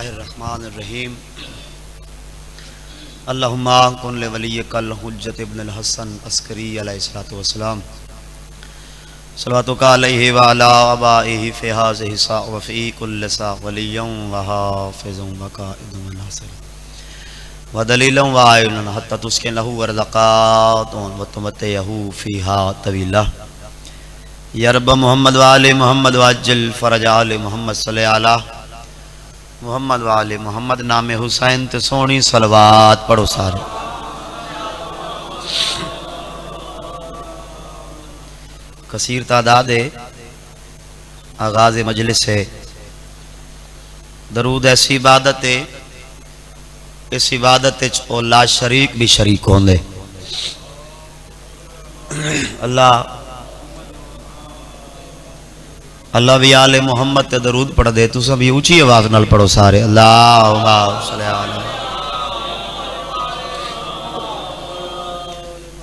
बिस्मिल्लाहिर्रहमानिर्रहीम। अल्लाहुम्मा कुन लिवलिय्यकल हुज्जत इब्नुल हसन अस्करी अलैहिस्सलातु वस्सलाम सल्लल्लाहु अलैहि व अला आबाइहि फी हाज़िहि सा व फी कुल्लि सा वलिय्यन व हाफ़िज़ुन व काइदुन व नासिर व दलीलन व आइनुन हत्ता तुस्किन लहू व रज़क़ातुन व तुमत्तिअहू फ़ीहा तवीला। या रब्ब मुहम्मद व आले मुहम्मद व अज्जिल फ़रज आले मुहम्मद सल्लल्लाहु अलैहि मुहम्मद वाले मोहम्मद नामे हुसैन ते सोनी सलवात पढ़ो सारे। कसीर तादाद आगाज़ मजलिस है। दरूद ऐसी इबादत है, इस इबादत ला शरीक भी शरीक होंदे। अल्लाह अल्लाह भी आले मोहम्मद ते दरूद पढ़ दे। तुम भी ऊंची आवाज नाल पढ़ो सारे। अल्लाहुम्मा सल्ली अला।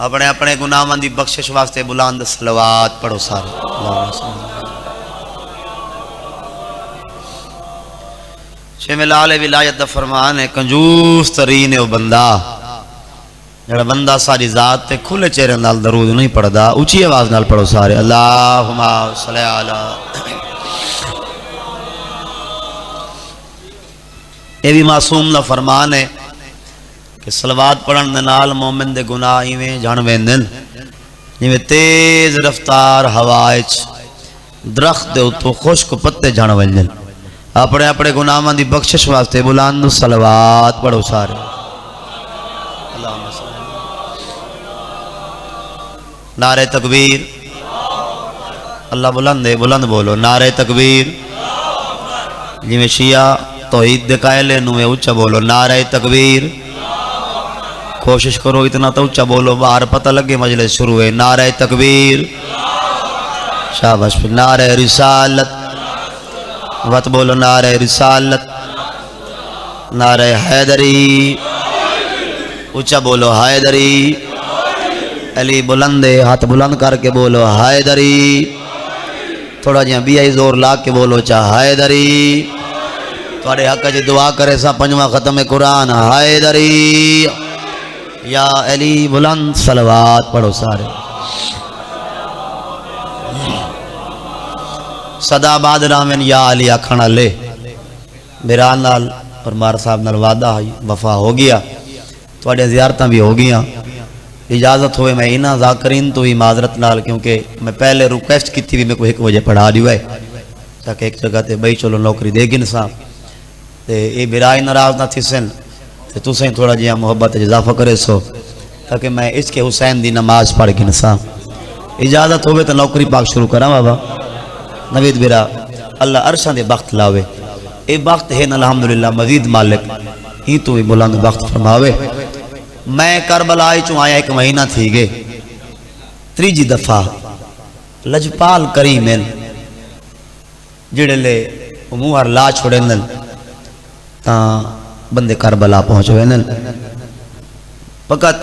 अपने अपने गुनाहां दी बख्शिश वास्ते बुलंद सलवात पढ़ो सारे। शेमे लाल विलायत दा फरमान है, कंजूस तरीन है वो बंदा जड़ा बंदा सारी जात ते खुले चेहरे नाल दरूद नहीं पढ़दा। ऊंची आवाज नाल पढ़ो सारे। अल्लाहुम्मा सल्ली अला। ये भी मासूम दा फरमान है कि सलवात पढ़न दे नाल मोमिन दे गुनाह इवें जण वेंदे जिवें तेज रफ्तार हवा दरख्त दे उत्तों खुश्क पत्ते जण वेंदे। अपने अपने गुनाहां दी बख्शिश वास्ते बुलंद सलवात पढ़ो सारे। नारे तकबीर। अल्लाह बुलंद है, बुलंद बोलो नारे तकबीर। जिवें शिया तौहीद दे कायल नुवे ऊंचा बोलो नारे तकबीर। कोशिश करो इतना तो ऊंचा बोलो बाहर पता लगे मजलिस शुरू है। नारे तकबीर। शाबाश। नारे रिसालत वत बोलो नारे रिसालत। नारे हैदरी ऊंचा बोलो हैदरी। अली बुलंदे हाथ बुलंद करके बोलो हैदरी। थोड़ा जिहा बियाई जोर ला के बोलो चा हैदरी। थोड़े हक च दुआ करे सा पंजवा खत्म कुरान हैदरी। या अली बुलंद सलवात पढ़ो सारे। सदाबाद रामन या अली आखण ले बिरान नाल और मार साहब नाल वादा वफा हो गया। थोड़े ज़ियारतां भी हो गई। इजाज़त होए मैं इन्हां ज़ाकरीन तो ही माजरत नाल, क्योंकि मैं पहले रिक्वेस्ट की थी भी मेरे को 1 बजे पढ़ा दियो है ताकि एक जगह ते बई चलो नौकरी दे गिन सा ते ये बिराई नाराज ना थी सन ते तुसें थोड़ा जिहा मुहब्बत इजाफा करे सो ताकि मैं इसके हुसैन दी नमाज पढ़ गिन सा। इजाज़त होवे तो नौकरी पाक शुरू करा बाबा नवीद बिरा। अल्लाह अरशां दे वक्त लावे। ये वक्त है अल्हम्दुलिल्लाह मजीद मालिक ही तो भी बुलंद वक्त फरमावे। मैं करबला चो आया 1 महीना थी गए। 3जी दफा लजपाल करीम जिड़े ले मुहर ला छोड़े ता बंदे करबला पहुंच वे। फकत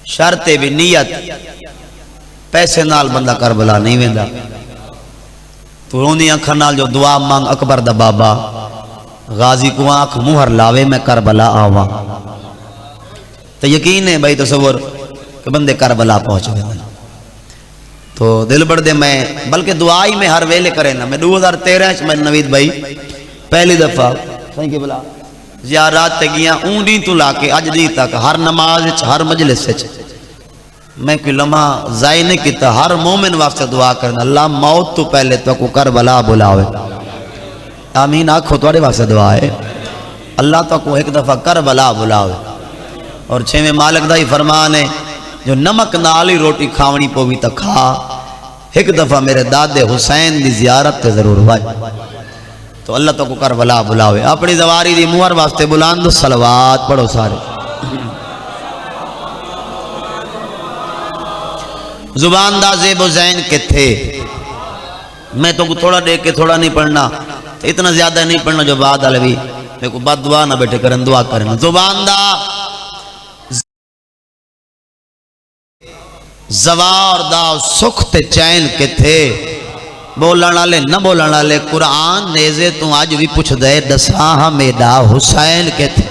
शर्ते भी नीयत पैसे नाल बंदा करबला नहीं वेंदा। तू रोंदी अखा नाल जो दुआ मांग अकबर दा बाबा गाजी को आंख मुहर लावे मैं करबला आवा तो यकीन है भाई तस्वर कि बंदे करबला पहुंच गए। तो दिल बढ़ दे मैं बल्कि दुआई में हर वेले करे ना। मैं 2013 में नवीद भाई पहली दफा सही के बुला ज़ियारत ते गया ऊंडी तू लाके अज दी तक हर नमाज हर मजलिस मैं कोई लम्हा जाय नहीं किया। हर मोमिन वास्ते दुआ करना अल्लाह मौत तो पहले तो को करबला बुलावे। आमीन आखो थोड़े वास्ते दुआ है। अल्लाह तो को 1 दफा करबला बुलावे। और 6वें मालिक दा ही फरमान है जो नमक नाल ही रोटी खावनी पवी तो खा। 1 दफा मेरे दादे हुसैन की जियारत ते जरूर वाए तो अल्लाह तो को करबला बुलावे। अपनी जवारी दी मुहर वास्ते बुलंद सलवात पढ़ो सारे। जुबान दा ज़ेबो ज़ैन किथे। मैं तो थोड़ा देख के थोड़ा नहीं पढ़ना तो इतना ज्यादा नहीं पढ़ना जो बाद वाले भी मेरे को बाद दुआ ना बैठे करन दुआ करना। जुबान दा जवार दा सुख ते चैन किथे। बोलण वाले न बोलण वाले कुरान नेजे तू अज भी पुछ दे दसा हाँ मेरा हुसैन के थे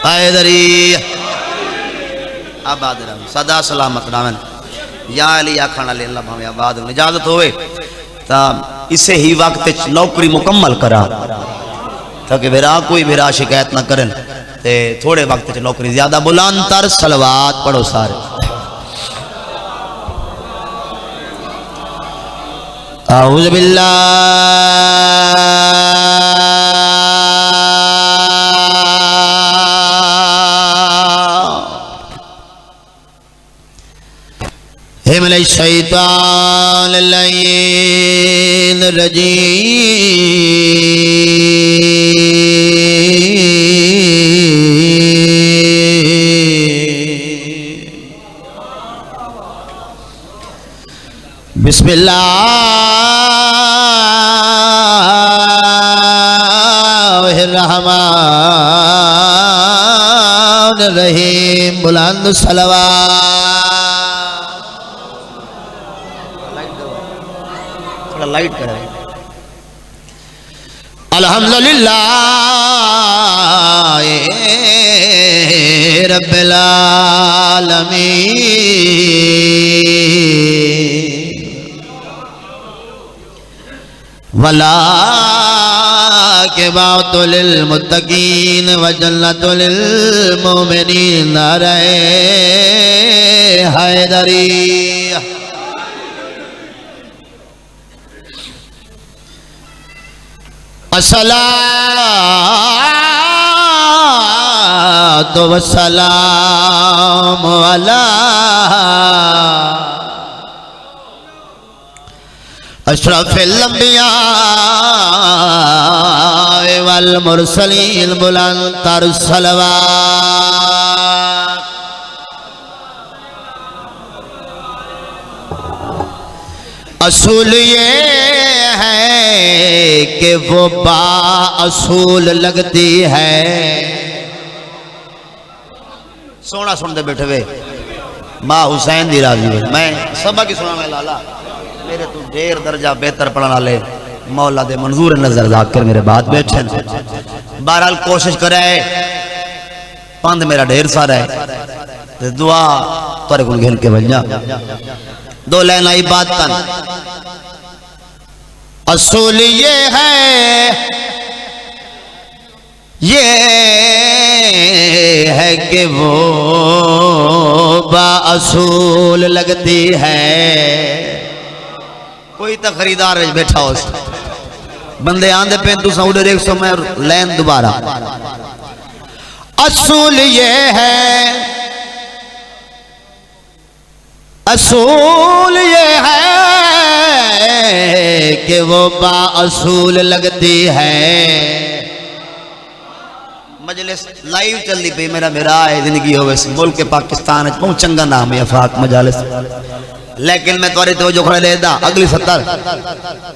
पैदरी आबाद रहो सदा सलामत रावन या अली आखण वाले अल्लाह भावे आबाद हो इजाजत होवे ता इसे ही वक्त नौकरी मुकम्मल करा ताकि मेरा कोई मेरा शिकायत ना करन ते थोड़े वक्त च नौकरी ज्यादा बुलंद तर सलवात पढ़ो सारे औज़ बिल्लाहि मिनश शैतानिर रजीम बिस्मिल्लाहिर्रहमानिर्रहीम बुलंद सलवात थोड़ा लाइट करें अल्हम्दुलिल्लाह रब्बिल आलमीन वला के बातुल मुत्तकीन व जन्नतुल मोमिनीन नारे हैदरी अस्सलातु वस्सलामु अला अशरफिल अंबिया वल मुरसलीन बुलंद तर सलवात असूल ये है कि वो बाअसूल लगती है सोना सुनते बैठे वे माँ हुसैन दी राजी है मैं सबक ही सुना मैं लाला मेरे तू ढेर दर्जा बेहतर पढ़ने वाले मौला दे मंजूर नजर जाकर मेरे बात बैठे बहरहाल कोशिश करे पंद मेरा ढेर सारा है दुआ तेरे को घेर के बजा दो लाइन आई बात तन असूल ये है कि वो बाअसूल लगती है कोई तो खरीदार बैठा हो बंदे आंदे पे तू उधर 100 में लैन दोबारा असूल ये है कि वो बाअसूल लगती है मजलिस लाइव चलती पी मेरा है जिंदगी हो मुल्क के पाकिस्तान बहुत चंगा नाम है अफाक मजालिस लेकिन मैं तुरे तो जो खड़े लेदा अगली 70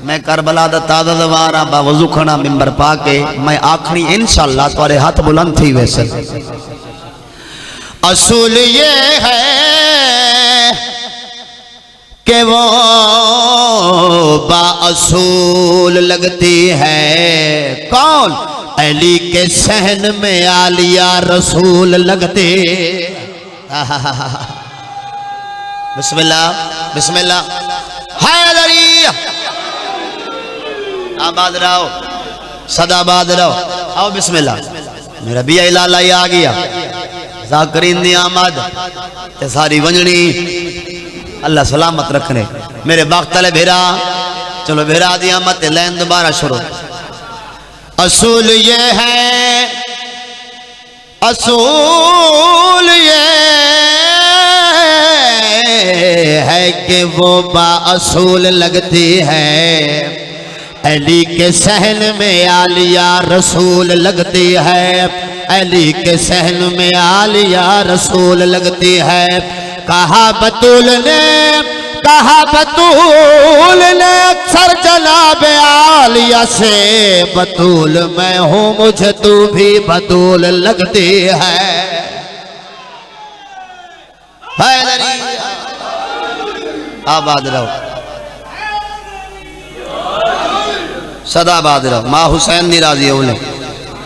मैं करबला दा ताज़ा दवारा बावजू खड़ा मिंबर पाके मैं आखरी इंशाअल्लाह तुरे हाथ बुलंद थी वैसे असूल ये है कि वो बाअसूल लगती है कौन अली के सहन में आलिया रसूल लगते बिस्मिल्लाह बिस्मिल्लाह हैदरी आबाद रहो सदाबाद रहो आओ बिस्मिल्लाह मेरा बिया लाला आ गया जाकरीन दी आमद ते सारी वंजनी अल्लाह सलामत रखने मेरे बख्तले भेरा चलो भेरा दी आमद ते लैन दोबारा शुरू असूल ये है कि वो बाअसूल लगती है अली के सहन में आलिया रसूल लगती है अली के सहन में आलिया रसूल लगती है कहा बतूल ने अक्सर जनाब आलिया से बतूल मैं हूँ मुझे तू भी बतूल लगती है आबाद रहो सदा बाद रहो। माँ हुसैन दी राजी होले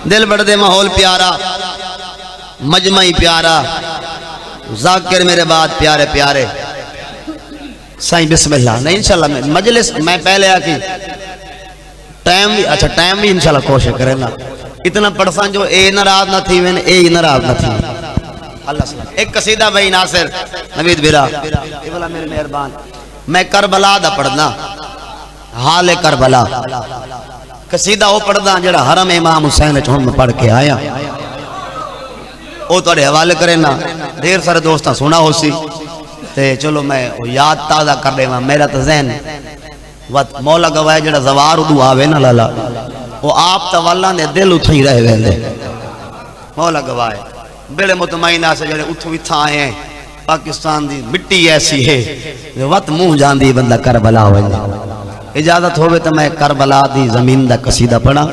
दिल बढ़दे माहौल प्यारा मजमा ही प्यारा जाकिर मेरे बाद प्यारे प्यारे साईं बिस्मिल्लाह नहीं इंशाल्लाह मैं मजलिस मैं पहले आके टाइम भी अच्छा टाइम भी इंशाल्लाह कोशिश करेंगे इतना पढ़सा जो ए नाराज ना थी मैंने ए नाराज ना थी अल्लाह सलाम। एक कसीदा भाई नासिर नवीद बिरा ये वाला मेरे मेहरबान मैं करबला दा पढ़ना हाल करबला कसीदा वो पढ़दा जेड़ा हरम इमाम हुसैन च हुण पढ़ के आया वो तुहाडे हवाले करे ना ढेर सारे दोस्तां सुना हो सी ते चलो मैं याद ताज़ा कर देवा मेरा तो जहन वत मौला गवाए जेड़ा जवार उदू आवे ना लाला वो आप तवाला ने दिल उठ ही रह वेंदे मौला गवाए बेड़े मुतमईना से जेड़े उठो इथा आए हैं पाकिस्तान दी मिट्टी ऐसी है वत मुंह जांदी बंदा करबला वेंदा इजाजत होवे तो मैं करबला दी जमीन दा कसीदा पढ़ा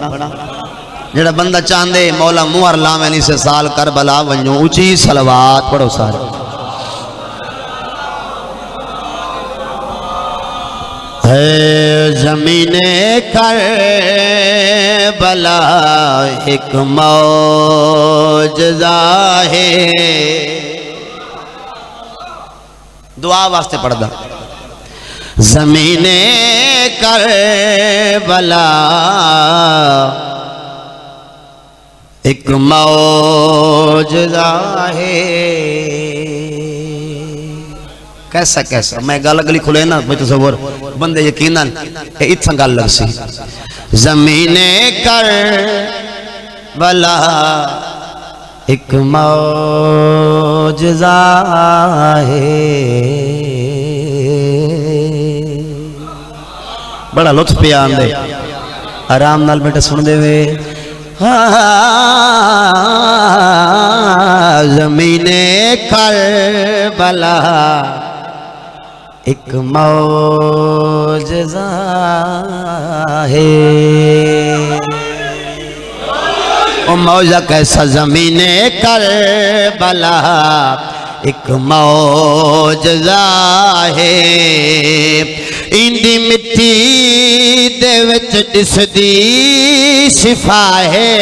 जेड़ा बंदा चांदे मौला मुहर लावे नहीं से साल करबला वञो ऊंची सलवात पढ़ो सारे। जमीने करबला एक मौजज़ा है दुआ वास्ते पढ़दा जमीने करबला एक मौजज़ा है। कैसा कैसा मैं गल अगली खुले ना मैं तो सबर बंदे यकीनन इतना गल लग सी जमीने करबला एक मौजज़ा है। बड़ा लुत्फ पे आंदे आराम नाल बेटा सुन दे वे ज़मीने करबला एक मौजज़ा है। ओ मौजा कैसा ज़मीने करबला एक मौजज़ा है। इंदी मिट्टी दे विच दिसदी शिफा है।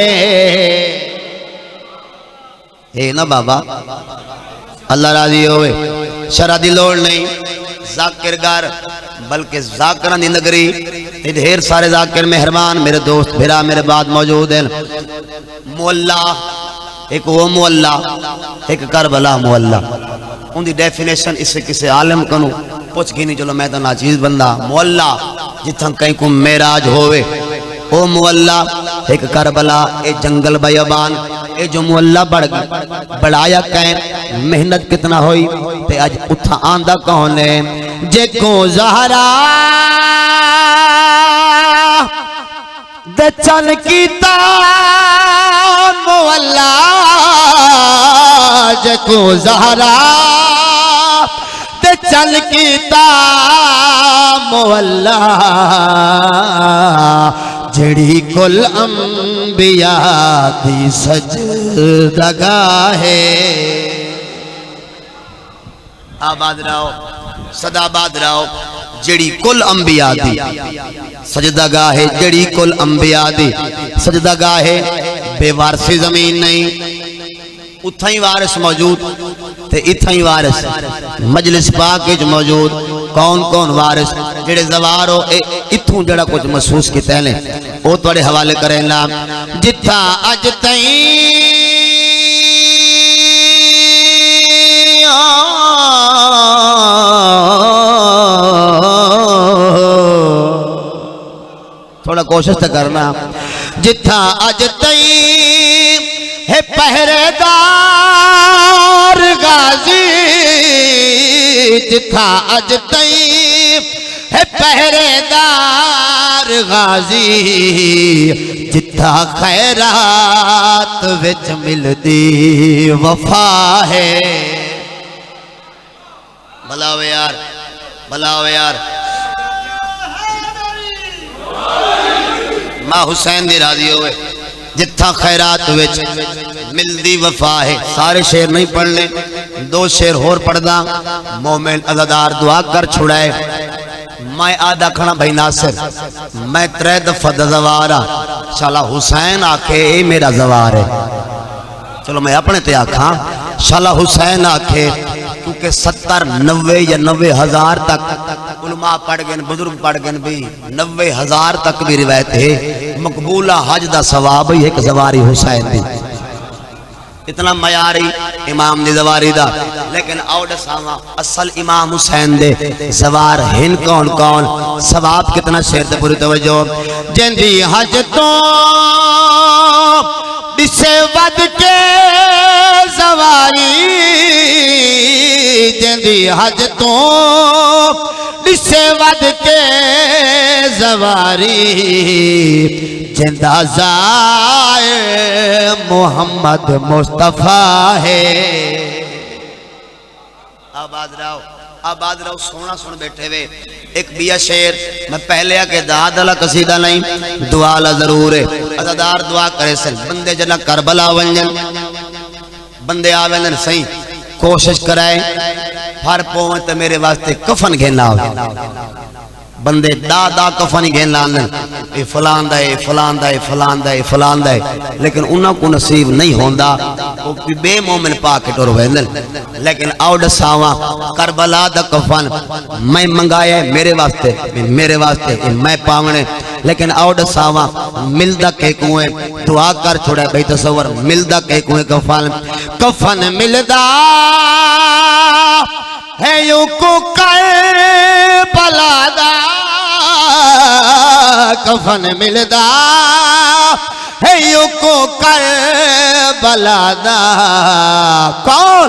ए ना बाबा अल्लाह राजी होवे शरा दी लोड़ नहीं जाकिर गार बल्कि जाकिरां दी नगरी ढेर सारे जाकिर मेहरबान मेरे दोस्त फिरा मेरे बाद मौजूद हैं। मोहल्ला एक वो मोहल्ला एक करबला मोहल्ला उनकी डेफिनेशन इसे किसी आलम कनु पूछ की नहीं चलो मैं तो नाचीज बंदा मोहल्ला जिथा कहीं को मेराज होवे ओ मोहल्ला एक करबला ए जंगल बयाबान ए जो मोहल्ला बढ़ाया कैं मेहनत कितना हुई ते आज उठा आंदा कौन है जेको ज़हरा दे चल कीता मोहल्ला जेको ज़हरा दे चल कीता मोहल्ला जड़ी कुल अंबिया दी सजदगाह है। आबाद रहो सदाबाद रहो जड़ी कुल अंबिया दी सजदगाह है। जड़ी कुल अंबिया दी सजदगाह है। बेवारसी जमीन नहीं उथा ही वारिस मौजूद ते इथा ही वारिस मजलिस पाक मौजूद कौन कौन वारिस जेड़े जवार हो इथों जड़ा कुछ महसूस किया ने वो तुहाडे हवाले करेना जिथा अज तई थोड़ा कोशिश तो करना जिथा अज तई है पहरेदार गाजी जिथा अज तई है पहरेदार गाजी जिथा खैरात विच मिलदी वफा है। भलाओ यार मां हुसैन दी राजी होवे जिथा खैरात विच मिलदी वफा है। सारे शेर नहीं पढ़ने दो शेर होर पढ़दा मोमिन अज़ादार दुआ कर छुड़ाए मैं आदा खड़ा भाई नासिर मैं 3 दफा दजवारा शाला हुसैन आखे ये मेरा जवार है। चलो मैं अपने ते आखा शाला हुसैन आखे क्योंकि 70 90 या 90,000 तक उलमा पढ़ गए बुजुर्ग पढ़ गए भी 90,000 तक भी रिवायत है मकबूला हज दा सवाब ही एक जवारी हुसैन दी। इतना मयारी इमाम दी जवारी दा। लेकिन आओ दसावा असल इमाम हुसैन दे जवार हिन कौन कौन सवाब कितना शेर ते पूरी तवज्जो। जिंदी हज तो दिसे वद के जवारी जिंदी हज तो दिसे वद के जवारी जिंदा जाए मोहम्मद मुस्तफा है। आबाद रहो सोना सुन बैठे वे एक बिया शेर मैं पहले आके दाद अला कसीदा नहीं दुआ ला जरूर है। अदादार दुआ करे सन बंदे जना करबला वंजन बंदे आवेन सही कोशिश कराए फर पोवे तो मेरे वास्ते कफन घेना बंदे दा कफन घेन लाने फलान दा फलान दा फलान दा फलान दा लेकिन उन्होंने को नसीब नहीं होंदा वो बेमोमिन पाके टुर वेंदन। लेकिन आओ दसावा करबला दा कफन मैं मंगाया मेरे वास्ते मैं पावने। लेकिन आओ दसावा मिलदा के कुएं दुआ कर छोड़ा भाई तसव्वुर मिलदा के कुएं कफन मिलदा है यू को करबला दा कफन मिलदा है यू को करबला दा कौन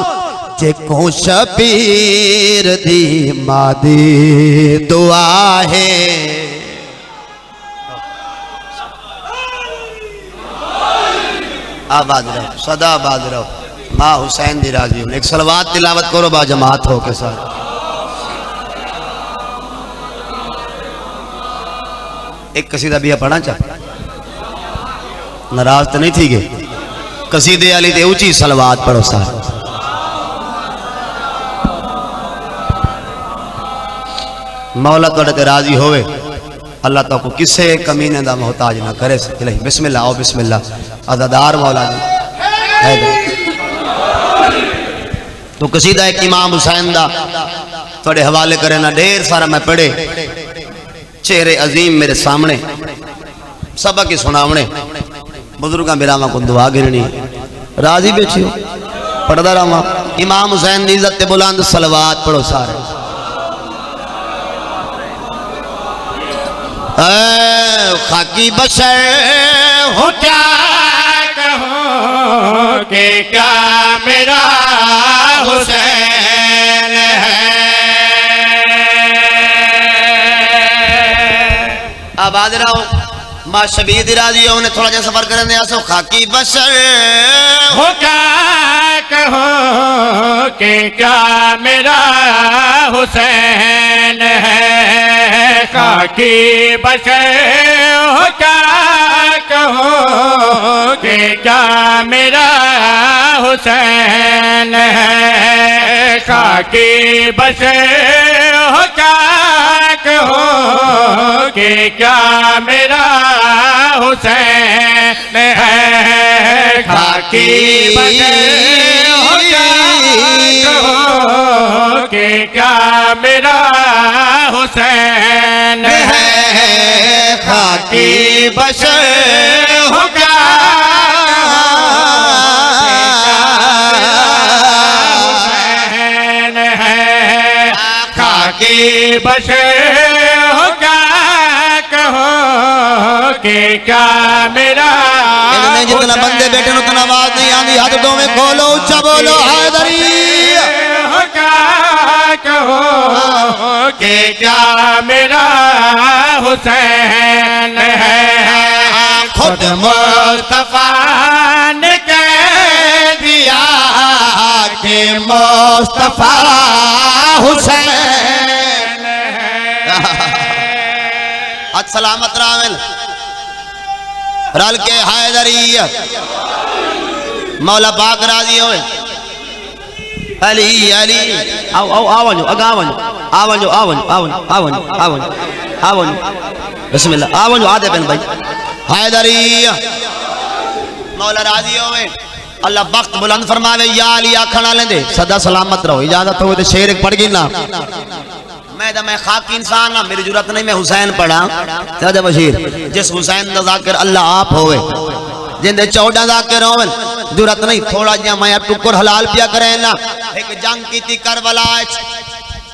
जे को शबीर दी मादी दुआ है। आबाद रहो सदा आबाद रहो माँ हुसैन दी राजी हो। एक सलवात तिलावत करो बा जमात हो के साथ। एक कसीदा भी पढ़ा चाह नाराज तो नहीं थी गए कसीदे वाली ते ऊंची सलवात पढ़ो साथ। मौला तोड़े ते राजी होवे अल्लाह तो को किसे कमीने दा मोहताज ना करे। बिस्मिल्लाह आओ बिस्मिल्लाह अदादार मौला जी तो कसीदा एक इमाम हुसैन दा थोड़े हवाले करे ना ढेर सारा मैं पढ़े चेहरे अजीम मेरे सामने सबक ही सुनावने बुजुर्गा बिरामा को दुआ गिरनी राजी बैठियो पढ़दा रहा। इमाम हुसैन दी इज्जत ते बुलंद सलवात पढ़ो सारे। खाकी बशर हो क्या कहो कि क्या मेरा हुसैन है। आबाद रहो माँ शबीर राजी उन्हें थोड़ा जा सफर करने आसो खाकी बशर हो क्या कहो कि क्या मेरा हुसैन है। खाकी बशर हो क्या कहो कि क्या मेरा हुसैन है। खाकी बशर हो क्या कहो कि क्या मेरा हुसैन है। खाकी बशर हो क्या कहो कि क्या मेरा हुसैन है। खाकी बशर हो क्या हुसैन है। खाकी बशर हो क्या कहो कि क्या मेरा जितना बंदे बैठे उतना आवाज नहीं आती हाथ दो में खोलो ऊंचा बोलो हैदरी हो क्या कहो कि क्या मेरा हुसैन है। खुद मुस्तफा ने कह दिया कि मुस्तफा हुसैन है। आज सलामत रामिल रल के हैदरी मौला पाक राजी होए। अली अली आओ आओ आ वञो अॻा वञो आवंजो आवंजो आवंजो आवंजो आवंजो आवंजो बिस्मिल्लाह आवंजो आदे पेन भाई हैदरी मौला राजी होवे अल्लाह वक्त बुलंद फरमावे या अली आखना लेंदे सदा सलामत रहो इजाजत हो तो शेर एक पढ़ गिना मैं खाकी इंसान ना मेरी जरूरत नहीं मैं हुसैन पढ़ा सदा बशीर जिस हुसैन दा जाकिर अल्लाह आप होवे जिंदे 14 जाकिर होवन जरूरत नहीं थोड़ा जिहा मैं टुकर हलाल पिया करे ना एक जंग कीती करबला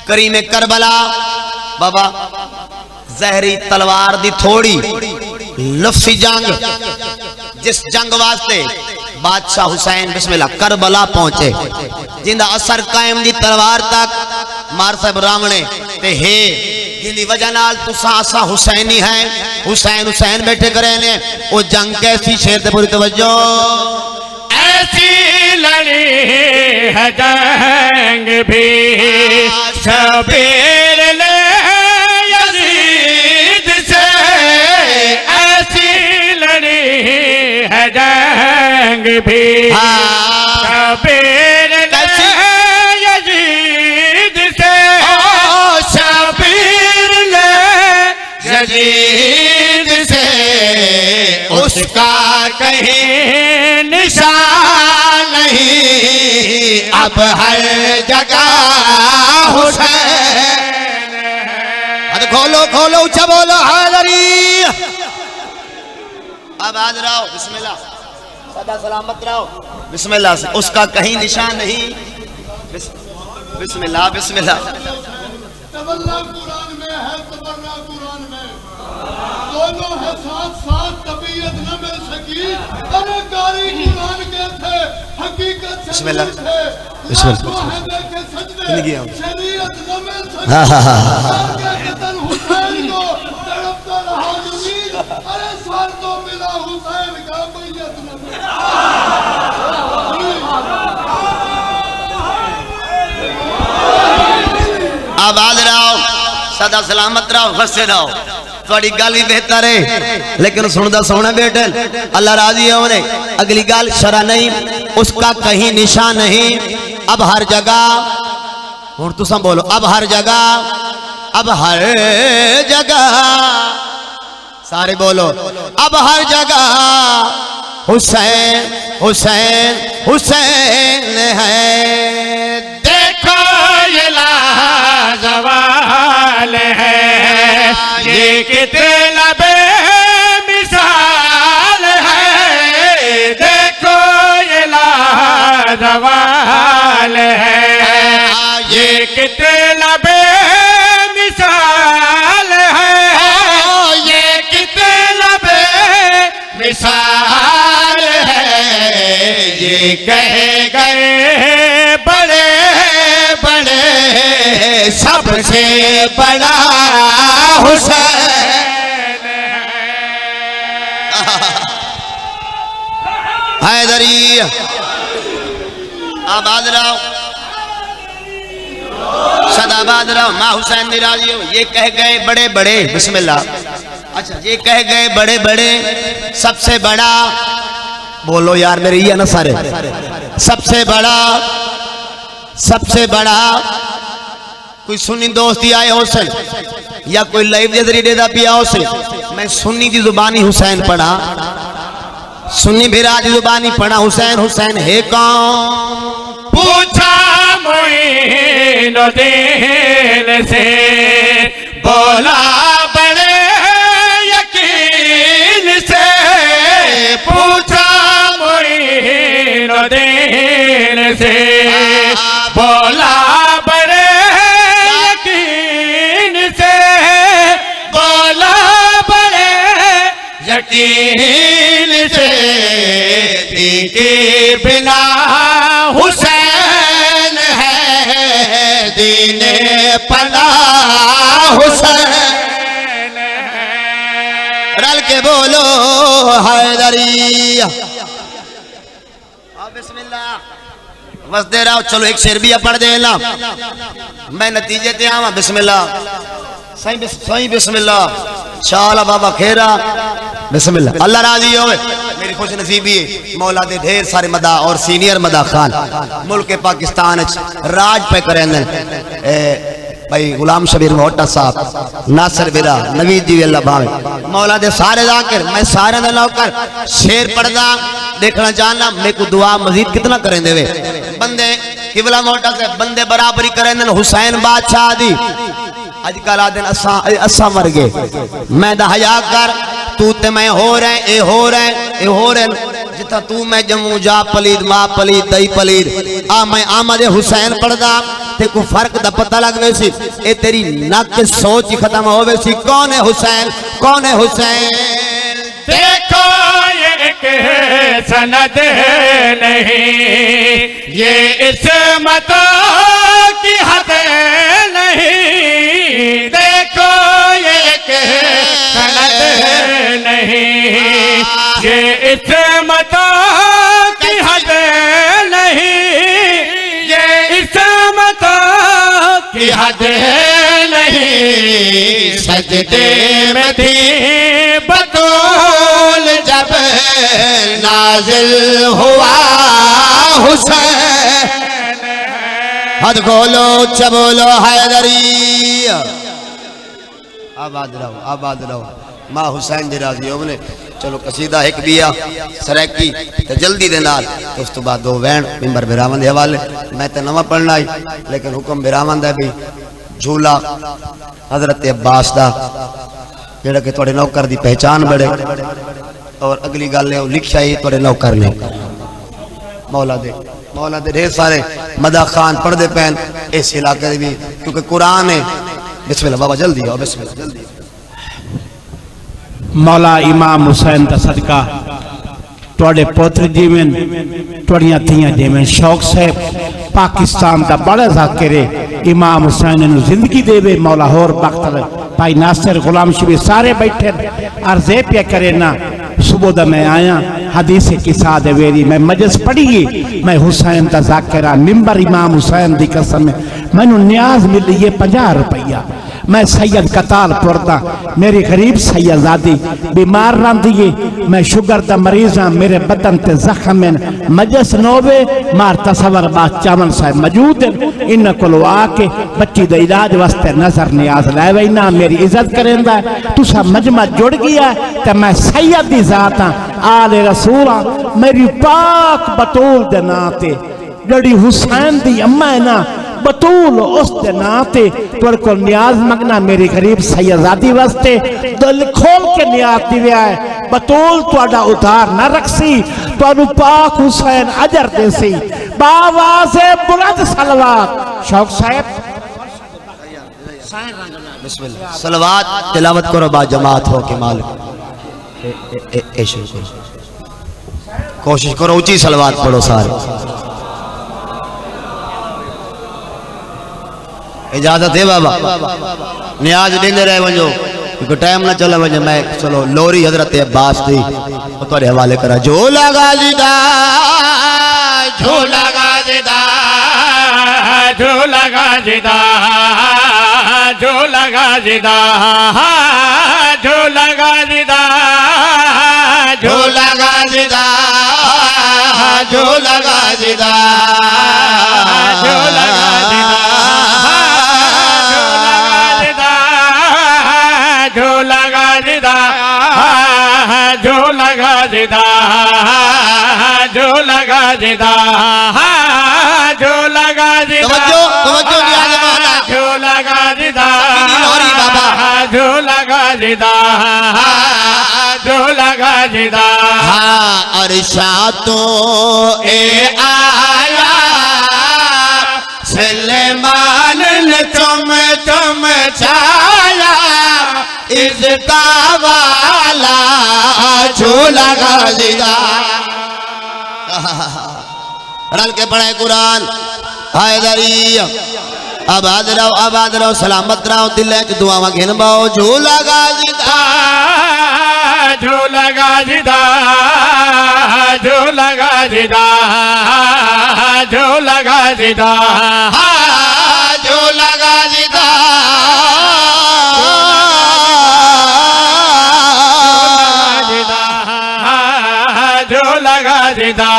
करीम करबला बाबा जहरी तलवार दी थोड़ी लफ्सी जंग जिस जंग वास्ते बादशाह हुसैन बिस्मिल्लाह करबला पहुंचे जिंदा असर कायम दी तलवार तक मार साहब रावणे ते हे जिंदी वजह नाल तुसा असा हुसैनी है हुसैन हुसैन बैठे करे ने ओ जंग कैसी शेर ते पूरी तवज्जो ऐसी लड़ी है जंग भी शबीर ने यजीद से ऐसी लड़ी है जंग भी शबीर ने यजीद से शबीर ने यजीद से उसका कहीं निशान नहीं अब हर जगह हुसैन है। खोलो खोलो ऊंचा बोलो हैदरी आबाद रहो बिस्मिल्लाह सदा सलामत रहो बिस्मिल्लाह से उसका कहीं निशान नहीं बिस्मिल्लाह बिस्मिल्लाह तबल्ला कुरान में है तबर्रा कुरान में दोनों है साथ साथ तबीयत न मिल सकी अरे कारी कुरान के थे हकीकत से बिस्मिल्लाह बिस्मिल्लाह देखे सजदे शरीयत न मिल सकी के कतल हुसैन को तड़पता रहा जमीन अरे सार तो मिला हुसैन का मैयत न मिला आबाद रहो सदा सलामत रहो फसे रहो थोड़ी गल ही बेहतर है लेकिन सुनदा सोना बेटे अल्लाह राजी होने अगली गल शरा नहीं उसका कहीं निशान नहीं अब हर जगह हुण तुसा बोलो अब हर जगह सारे बोलो अब हर जगह हुसैन हुसैन हुसैन है देखो ये लाजवाल है ये कितना बेमिसाल है देखो ये लाजवाल है ये कितना बेमिसाल है ये कितना बेमिसाल है ये कह गए बड़े बड़े सबसे बड़ा हुसैन हैदरी आबाद रहो सदाबाद रहो माँ हुसैन निराजी हो ये कह गए बड़े बड़े बिस्मिल्लाह अच्छा ये कह गए बड़े बड़े सबसे बड़ा बोलो यार मेरे ये ना सारे सबसे बड़ा कोई सुन्नी दोस्ती आए हुसैन या कोई लाइव जदरी देदा पिया हुसैन मैं सुन्नी की जुबानी हुसैन पढ़ा सुन्नी भिरा की जुबानी पढ़ा हुसैन हुसैन है कौन पूछा मोइनुद्दीन से बोला बड़े यकीन से पूछा मोइनुद्दीन से बोला बड़े यकीन से बोला बड़े यकीन से के बिना हुसैन है दीने पना हुसैन रल के बोलो हैदरी बिस्मिल्लाह बस दे रहा हूं चलो एक शेर भी पढ़ देना मैं नतीजे ते आवा बिस्मिल्लाह सही बिस्मिल्लाह शाला बाबा खेरा बिस्मिल्लाह अल्लाह राजी होवे मेरी खुश नसीबी है मौला दे ढेर सारे मदा और सीनियर मदा खान मुल्क पाकिस्तान राज पे करें भाई गुलाम शबीर मोहटा साहब, नासिर बिरा, नवीद जी अल्लाह भावे, मौला दे सारे जाकिर, मैं सारे दा नौकर शेर पढ़दा देखना चाहना, मेरे को दुआ मजीद कितना करें देवे बंदे किबला मोहटा से बंदे बराबरी करें देन हुसैन बादशाह दी अजकल आदन असा मर गए मैं दा हया कर तू ते मैं हो रहे ए हो रहे ए हो रहे जिथा तू मैं जम्मू जा पलीद मां पलीद दई पलीद आ मैं आमद हुसैन पढ़दा ते को फर्क दा पता लगवे सी ए तेरी नक सोच ही खत्म होवे सी कौन है हुसैन कौन है हुसैन देखो ये एक सनद नहीं ये इस्मत की हद नहीं देखो ये एक सनद नहीं ये इस्मत की हद नहीं ये इस्मत की हद नहीं सजदे में थी बतूल जब नाजिल हुआ हुसैन हद खोलो चबोलो हैदरी आबाद रहो मां हुसैन जी राजी होने चलो कसीदा एक बिया सरैकी ते जल्दी दे नाल उस तो बाद दो वैन मिंबर बिरावन दे हवाले मैं ते नवा पढ़ना ही लेकिन हुक्म बिरावन दा भी झूला हजरत अब्बास दा जेड़ा कि थोड़े नौकर दी पहचान बढ़े और अगली गल है लिखा ही थोड़े नौकर ने मौला दे ढेर सारे मदा खान पढ़ते पैन इस इलाके भी क्योंकि कुरान है बिस्मिल्लाह बाबा जल्दी आओ बिस्मिल्लाह जल्दी मौला इमाम हुसैन का सदका थोड़े पोत्र जीवन थोड़िया थियां जीवन शौक साहब पाकिस्तान का बड़ा जाकिर इमाम हुसैन ने जिंदगी देवे मौला होर बख्त भाई नासिर गुलाम शबीर सारे बैठे अर्जे पे करे ना सुबह दा मैं आया हदीस किसा दे वेरी मैं मजस पढ़ी मैं हुसैन का जाकिरा मिंबर इमाम हुसैन दी कसम मैनू न्याज मिली है 50 रुपया मैं सैयद कताल पुरदा मेरी गरीब सैयदादी बीमार रही है मैं शुगर का मरीज हाँ मेरे बदन ते जख्म मजस नोवे मार तसवर बात चावन साहब मौजूद हैं इन को आके बच्ची दे इलाज वास्ते नजर नियाज लै वैना मेरी इज्जत करेंदा तुसा मजमा जुड़ गया तो मैं सैयद दी जात हाँ आले रसूल हाँ मेरी पाक बतूल दे नां ते जड़ी हुसैन दी अम्मा है ना बतूल उस नाते तुर को न्याज मंगना मेरी गरीब सैयदादी वास्ते दिल खोल के न्याज दिव्या है बतूल तुहाडा उधार न रखसी तुहानू पाक हुसैन अजर देसी बावाज़े बुलंद सलवात शौक साहब बिस्मिल्लाह सलवात तिलावत करो बा जमात हो के मालिक ए शुरू कोशिश करो ऊंची सलवात पढ़ो सारे इजाजत है बाबा न्याज देंदे रहे वजो क्योंकि टाइम ना चला वजो मैं चलो लोरी हजरत अब्बास थी तो हवाले करा झोला गाजीदा झूला गाजीदा झूला गाजीदा झूला गाजीदा झूला गाजीदा झूला गाजीदा झूला गाजीदा झूला गाजीदा झूला गाजीदा झूला गाजीदा झूला गाजीदा झूला गाजीदा तवज्जो नियाज़ मौला झूला गाजीदा लोरी बाबा झूला गाजीदा झूला गाजीदा हाँ अरशा तो ए आया सलेमान ने तुम छाया इसका वाला झूला गाजीदा रल के पढ़े कुरान हैदरी आबाद रहो सलामत रहो दिल च दुआवा घिन बाओ झूला गाजीदा झूला गाजीदा झूला गाजीदा झूला गाजीदा झूला गाजीदा झूला गाजीदा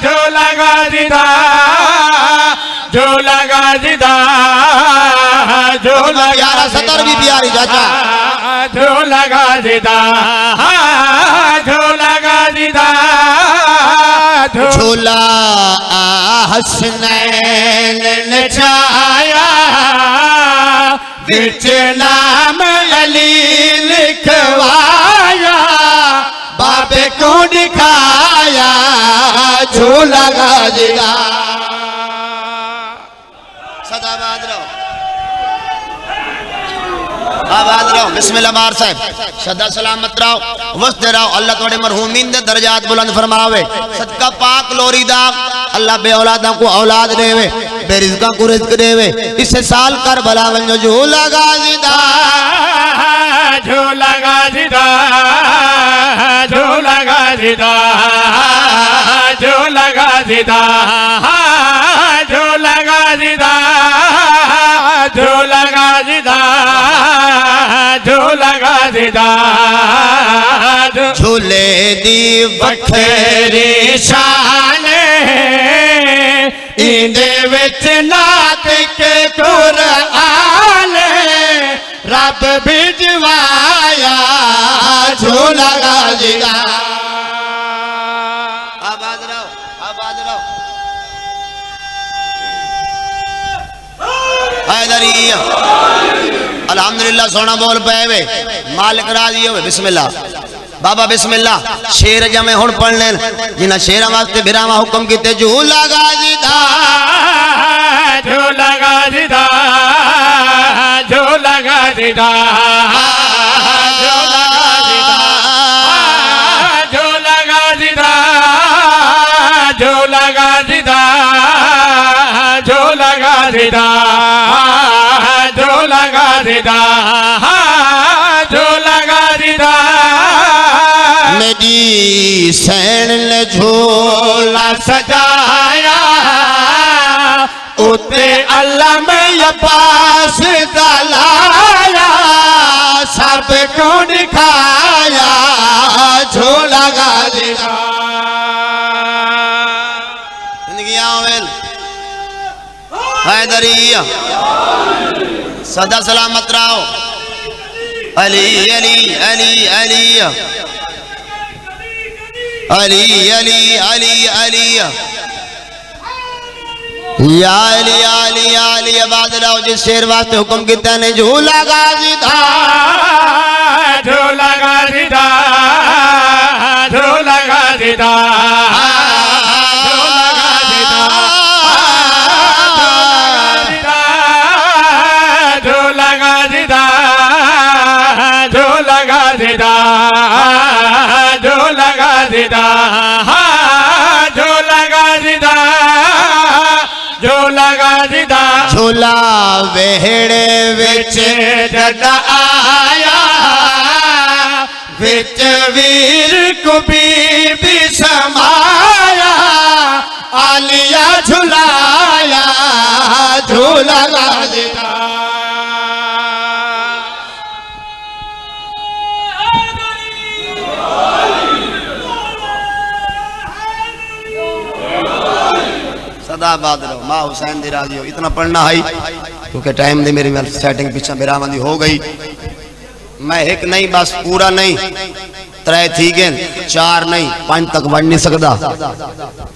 झूला गाजीदा झूला गाजीदा झूला प्यारा सतर भी प्यारी चाचा झूला गाजीदा झूला गाजीदा झूला हसनैन नचाया बिच नाम अली लिखवाया बाबे को दिखाया झूला गाजीदा सदाबाद रहो आबाद रहो बिस्मिल्लाह बार साहब सदा सलामत रहो वस्ते रहो अल्लाह थोड़े मरहूमीन दे दर्जात बुलंद फरमावे सदका पाक लोरी दा अल्लाह बे औलादा को औलाद देवे बेरिज़्का को रिज़्क देवे इस साल करबला वंजो झूला गाजीदा झूला गाजीदा झूला गाजीदा झूला गाजीदा झूला गाजीदा झूला गाजीदा झूला गाजीदा झूले दी बखरी शान इंदे विच नात के कुरआन रब भिजवाया झूला गाजीदा आबाद रहो आबाद रहो हैदरिया अल्हम्दुलिल्लाह सोना बोल पे वे मालिक राजी होवे बिस्मिल्लाह बाबा बिस्मिल्लाह शेर जमे हुन पढ़ लेन जिन्हां शेरां वास्ते बिरावा हुक्म कीते झूला गाजीदा झूला गाजीदा झूला गाजीदा झूला गाजीदा झूला गाजीदा झूला गाजीदा झूला गाजीदा झूला गाजीदा मेरी सैन ने झूला सजाया उते अल्लाह में अब्बास दलाया सब को दिखाया झूला गाजीदा जिंदगी आवेल हैदरिया सदा सलामत रहो अली अली अली अली अली अली अली अली या अली अली अली आबाद रहो जिस शेर वास्ते हुक्म कीता ने झूला गाजीदा झूला गाजीदा झूला गाजीदा झूला गाजीदा झूला गाजीदा झूला गाजीदा झूला गाजीदा झूला गाजीदा झूला गाजीदा झूला वेहड़े विच जद आया विच वीर को बीबी समाया आलिया झुलाया झूला गाजीदा सदाबाद रहो माँ हुसैन दी राजी हो इतना पढ़ना है क्योंकि टाइम दे मेरी सेटिंग पीछे बेरामंदी हो गई मैं एक नहीं बस पूरा नहीं त्रै थी गए 4 नहीं 5 तक बढ़ नहीं सकता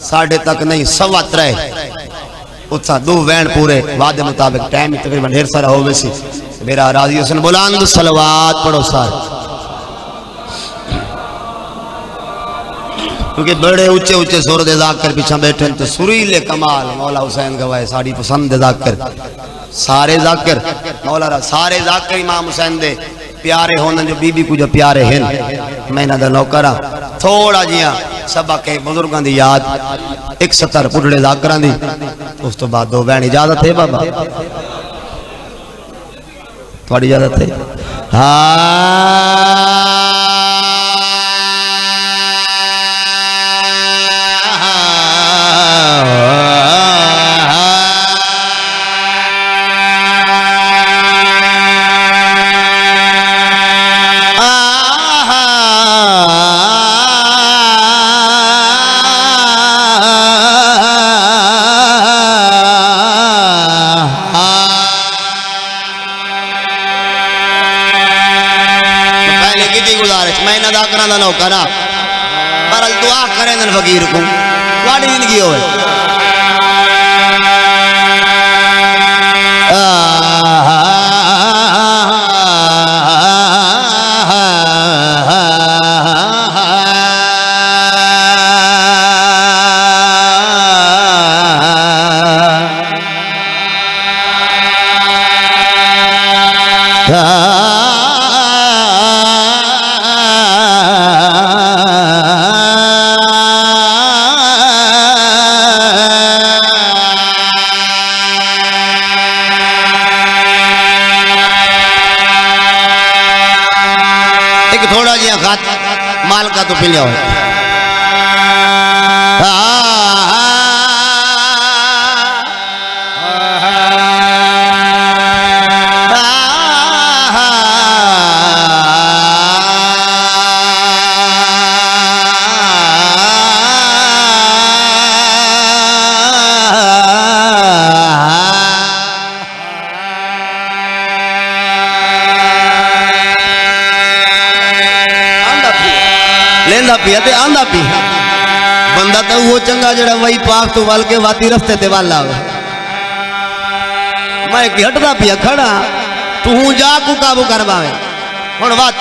3.5 तक नहीं 3.25 उत्सा 2 वैन पूरे वादे मुताबिक टाइम तकरीबन ढेर सारा हो वैसी मेरा राजी हुसैन बुलंद सलवात पढ़ो सार क्योंकि बड़े ऊंचे ऊंचे सुर दे जाकर पीछे बैठे तो सुरीले कमाल मौला हुसैन गवाए साड़ी पसंद दे जाकर सारे जाकर मौला रा सारे जाकर इमाम हुसैन दे प्यारे होने जो बीबी को जो प्यारे हैं मैं इन्हां दा नौकर हां थोड़ा जिया सबक है बुजुर्गां दी याद 170 पुटड़े जाकरां दी उस तो बाद 2 बहन इजाजत है बाबा थोड़ी इजाजत है दुआ करें फकीर को थोड़ी जिंदगी होवे थोड़ा जिया खात माल का तो पी लिया लेंदा पिया ते आंदा पी बंदा तो वो चंगा जड़ा वही पाक तो वाल के वाती रस्ते ते वाला मैं कि हटदा पिया खड़ा तू जा को काबू करवावे हुन बात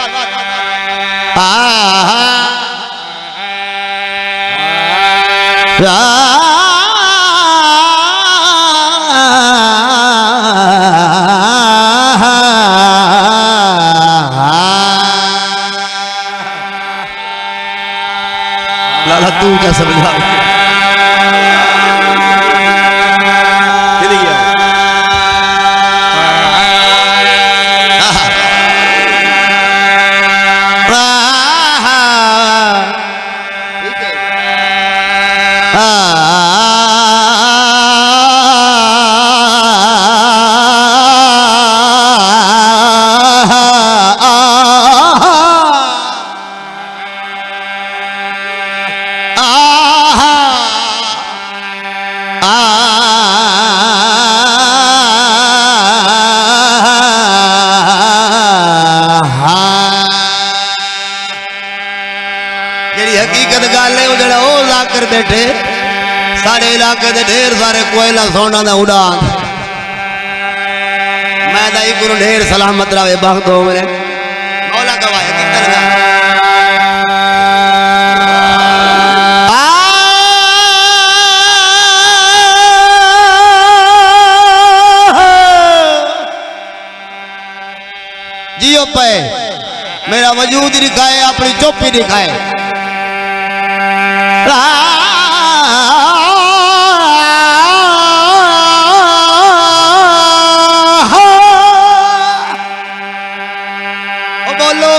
लाला तू क्या समझा हकीकत गल है जरा वो लाकर बैठे सारे इलाके दे ढेर सारे कोयला सोना दा उड़ान मैं दाई गुरु ढेर सलामत रहे बख्त हो मेरे मौला गवाह हकीकत गल जियो पे मेरा वजूद दिखाए अपनी चौपी दिखाए बोलो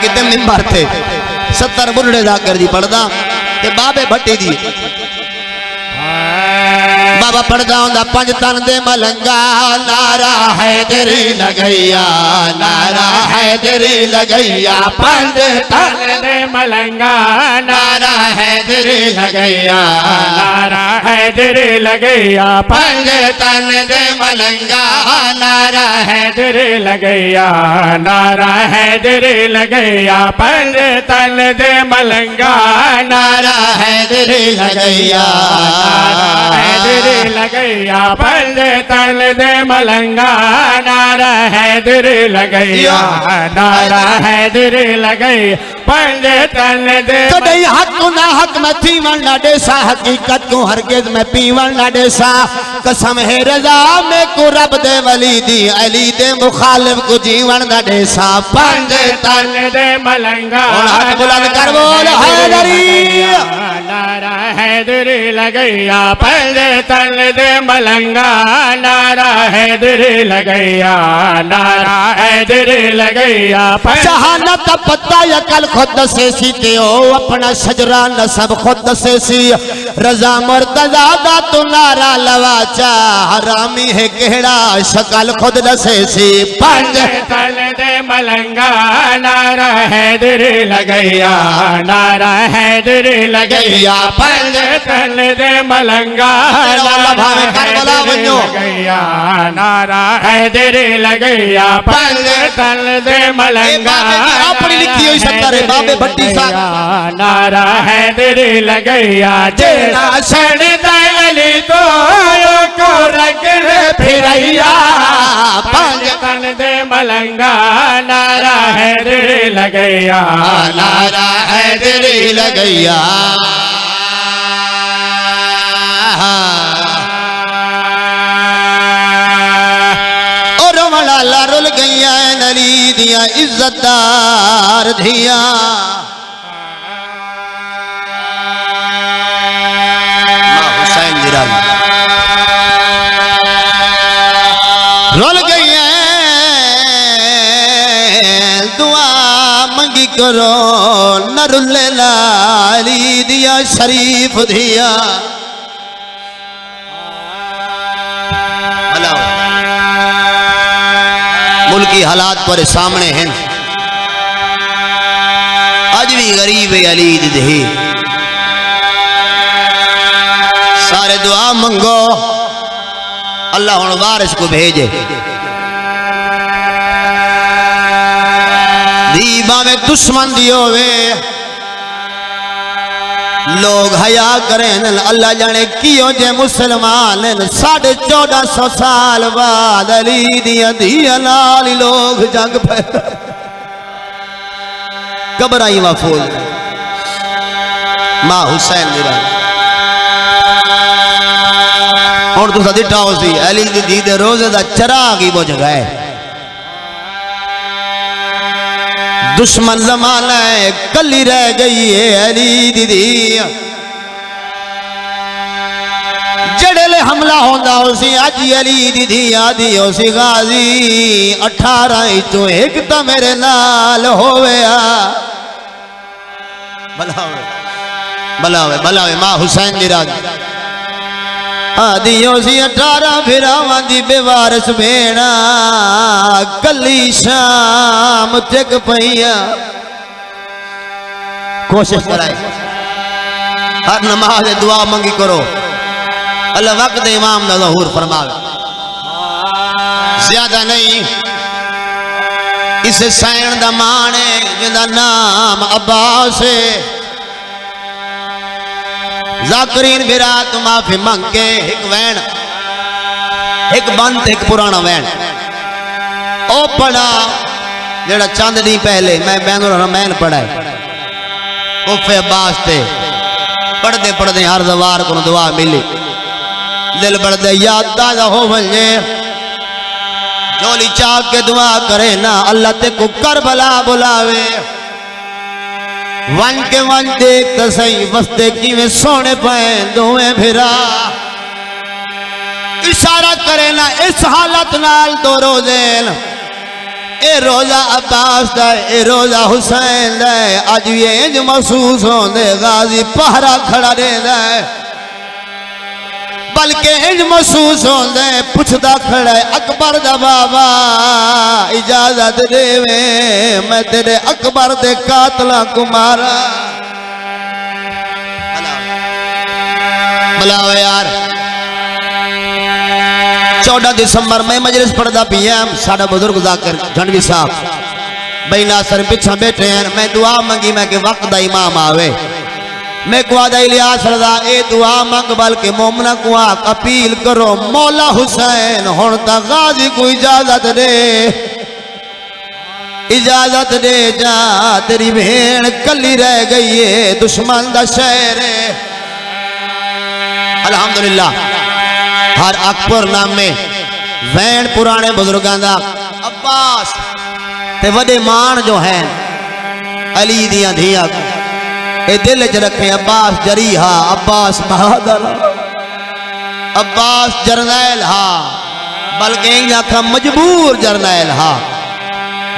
कितने मिंबर थे 70 बुढ़े जाकर जी पढ़दा ते बाबे भट्टी दी बाबा पढ़दा हुंदा पंज तन दे मलंगा नारा हैदरी लगैया नारा हैदरी लगैया पंज तन दे मलंगा नारा हैदरी लगैया नारा हैदरी लगैया पंज तन दे मलंगा नारा हैदरी लगैया नारा हैदरी लगैया पंज तन दे मलंगा नारा हैदरी लगैया नारा हैदरी लगैया पंज तन दे मलंगा नारा हैदरी लगैया नारा हैदरी लगैया पंज तन दे कदई हक ना हक में थीवन ना देसा हकीकत को हरगिज में पीवन ना देसा कसम है रजा में को रब दे वली दी अली दे मुखालिफ को जीवन ना देसा पंज तन दे मलंगा और हाथ बुलंद कर बोल हैदरी नारा हैदर लगैया पंजे तन दे मलंगा नारा हैदर लगैया नारा हैदर लगैया शहानत पता यकल खुद से सीते हो अपना शजरा नसब खुद से सी रजा मुर्तजा दा तू नारा लवाचा हरामी है केड़ा शकल खुद दसे सी पंजे तन दे मलंगा नारा हैदर लगैया नारा हैदर लगैया पंजे तन दे मलंगा नारा लगैया नारा हैदर लगैया पंजे तन दे मलंगा अपनी लिखी हुई सत्तर है बाबे भट्टी साहब नारा हैदर लगैया जेना छड़ दली तो को रगड़ फिरैया पंज तन दे मलंगा नारा हैदर लगैया नारा हैदर लगैया और मलाला रुल गईया नली दिया इज्जतदार धिया हुसैन जिराल रुल गईया दुआ मंगी करो न रुले लाली दिया शरीफ धिया मुल्की हालात पर सामने हैं आज भी गरीब अली दे सारे दुआ मंगो अल्लाह हुन वारिस को भेजे दीबा में दुश्मन दियो वे लोग हया करें अल्लाह जाने कियो जे मुसलमान 1450 साल बाद अली दिया दिया लाल लोग जंग पे घबराई वफूल मां हुसैन मेरा और तुसा दिठा हो सी अली दी दी दे रोजे दा चराग ही बुझ गए दुश्मन जमाना है कली रह गई है अली दीदी जड़े हमला होंदा उसी अज अली दीदी आदि उसी गाजी 18 चो एक तो मेरे नाल होया भलावे भलावे भलावे मां हुसैन दी राज आदियों सी 18 फिरावां दी बेवारस भेणा कली शाम जग पईया कोशिश कराए हर नमाज दुआ मंगी करो अल्लाह वक्त इमाम दा ज़हूर फरमावे ज्यादा नहीं इस सैन दा मान है जिंदा नाम अब्बास है जाकरीन बिरात माफी मंग के एक वैन एक बंद एक पुराना वैन ओ पढ़ा जेड़ा चंद दी पहले मैं बैनुल रमैन पढ़ा है कोफे अब्बास ते पढ़दे पढ़दे हर दवार को दुआ मिली दिल बढ़दे याद ताजा हो वने जोली चाक के दुआ करे ना अल्लाह ते को करबला बुलावे वन के वन देख तो सही वस्ते किवें सोने पाए दोवें फिरा इशारा करे ना इस हालत नाल दो रोजे ए रोजा अब्बास दा ए रोजा हुसैन दा अज ये इंज महसूस होंदे गाजी पहरा खड़ा रहंदा है बल्कि इंज महसूस होंदे पुछदा खड़ा है अकबर दा बाबा इजाजत देवे मैं तेरे अकबर दे कातला को मारा बुलाओ यार 14 दिसंबर में मजलिस पढ़दा पीएम साडा बुजुर्ग जाकिर झंडवी साहब भाई नासर पिछा बैठे हैं मैं दुआ मंगी मैं के वक्त दा इमाम आवे मैं कुआदा इलियास रजा ए दुआ मंग बल्कि मोमना को अपील करो मौला हुसैन हुन ता गाजी को इजाजत दे जा तेरी भेड़ कली रह गई है दुश्मन दा शहर है अल्हम्दुलिल्लाह हर अकबर नामे वैन पुराने बुजुर्गां दा अब्बास ते वडे मान जो हैं अली दियां धियां ए दिल च रखे अब्बास जरीहा अब्बास बहादुर अब्बास जरनैल हा बल्कि आखा मजबूर जरनैल हा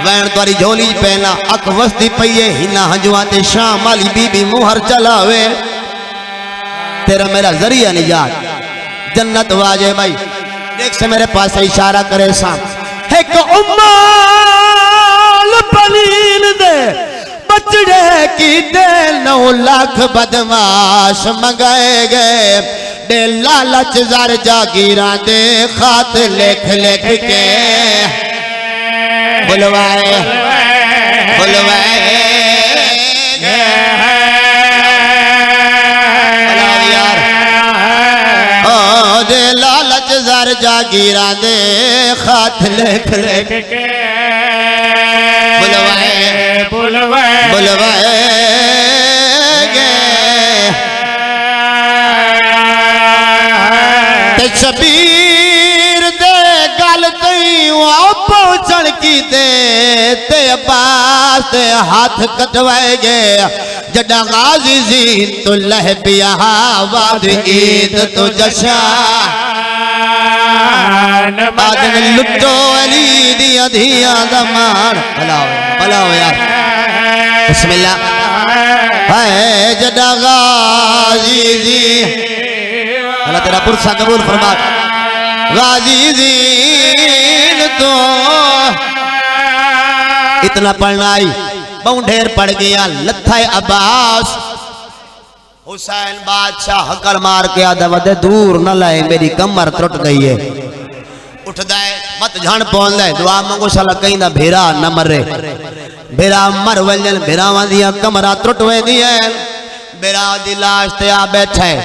वैन तारी झोली पहना अख वसती पईए हिना हंजुआ ते शाम वाली बीबी मुहर चलावे तेरा मेरा जरिया निजात जन्नत वाजे भाई देख से मेरे पास इशारा करे साम एक उम्माल पलीन दे बचड़े की दे 9 लाख बदमाश मंगाए गए दे लालच जार जागीरा दे खात लिख लिख के बुलवाए बुलवाए यार ओ दे लालच जार जागीरा दे खात लिख लिख के बुलवाए बुलवाए ते शबीर दे गल तई पहुंचण की दे ते अब्बास दे हाथ कटवाए गए जड़ा गाजी जी तो लह पिया वाद ईद तो जशान बादल लुटो अली दी अधिया दमान भलाओ यार बिस्मिल्लाह है जड़ा गाजी जी अल्लाह तेरा पुरसा कबूल फरमा गाजी जी तो इतना पढ़ना आई बहुत ढेर पड़ गया लथा अब्बास हुसैन बादशाह हकड़ मार के आदा वदे दूर न लाए मेरी कमर त्रुट गई है उठ जाए मत झण पौन दे दुआ मंगो साला कहीं ना भेरा न मरे भेरा मर वजन भेरावां दियां कमरा त्रुट वेंदी है भेरा दी लाश ते आ बैठा है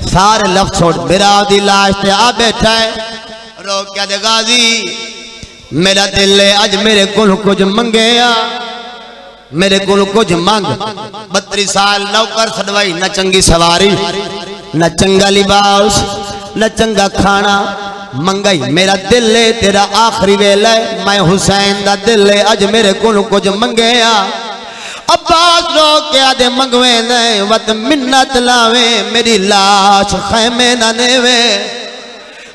सारे लफ्ज छोड़ भेरा दी लाश ते आ बैठा है रो क्या दे गाजी मेरा दिल है अज मेरे को कुछ मंगे मेरे को कुछ मंग 32 साल नौकर सदवाई न चंगी सवारी न चंगा लिबास न चंगा खाना मंगाई मेरा दिल है तेरा आखिरी वेला है मैं हुसैन दा दिल है अज मेरे को कुछ मंगे अब्बास रो क्या दे मंगवे ने वत मिन्नत लावे मेरी लाश खैमे न नेवे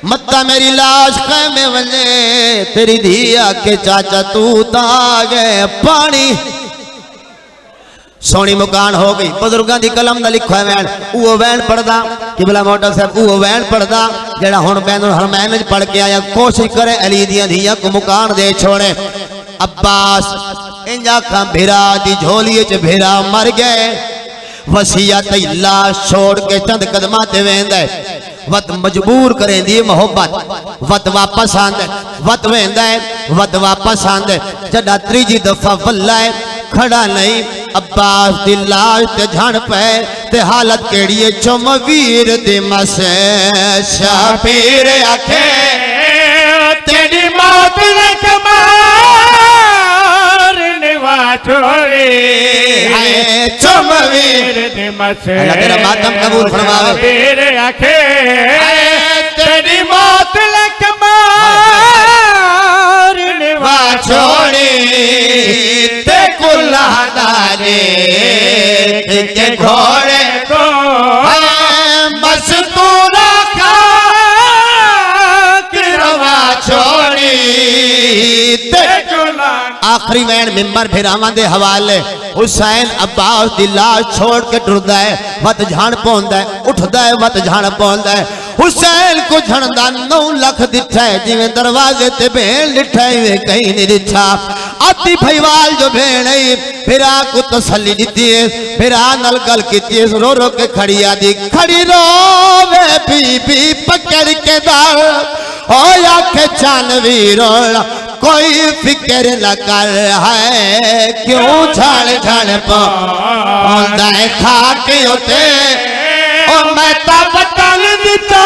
मत्ता मेरी लाश खैमे वने तेरी धिया के चाचा तू ता गए पानी सोनी मुकान हो गई बुजुर्गों की कलम का लिखा वैन वो वैन पढ़दा किबला मोटा साहब वो वैन पढ़दा जेड़ा हुण बैन हरमैन पढ़ के आया कोशिश करे अली दियां धियां को मुकान दे छोड़े अब्बास इंज आखा भेरा दी झोली च भेरा मर गए वसीयत लाश छोड़ के चंद कदमां ते वेंदा वत मजबूर करें दी मोहब्बत वत वापस आंदे वत वेंदा वत वापस आंदे जड़ा तीजी दफा वल्ला खड़ा नहीं अब्बास दी लाश ते झण पे ते हालत केड़ी है चमवीर दे मसे शाबीर आखे तेरी मौत लख मारने छोड़े चमवीर दे मसे अल्लाह तेरा मातम कबूल फरमावे शाबीर आखे तेरी मौत लख मारने छोड़ी ते कुल्हादारे के घोड़े को बस तू रखा किरवा छोड़ी ते आखिरी वैन मिंबर फिरावां दे हवाले हुसैन अब्बास दी लाश छोड़ के टुरदा है वत झाण पौंदा है उठदा है वत झाण पौंदा है हुसैन को झणदा 9 लाख दिठा है जिवें दरवाजे ते भेण दिठा है कहीं नहीं दिठा आती भईवाल जो भेण है फिरा को तसल्ली दीती है फिरा नल गल कीती है रो रो के खड़ी आदी खड़ी रोवे बीबी पकड़ के दाल हो आखे चांदवी रोल कोई फिक्र न कर है क्यों छाड़ छाड़ पौंदा है खाके उते ओ मैं ता बतन दिता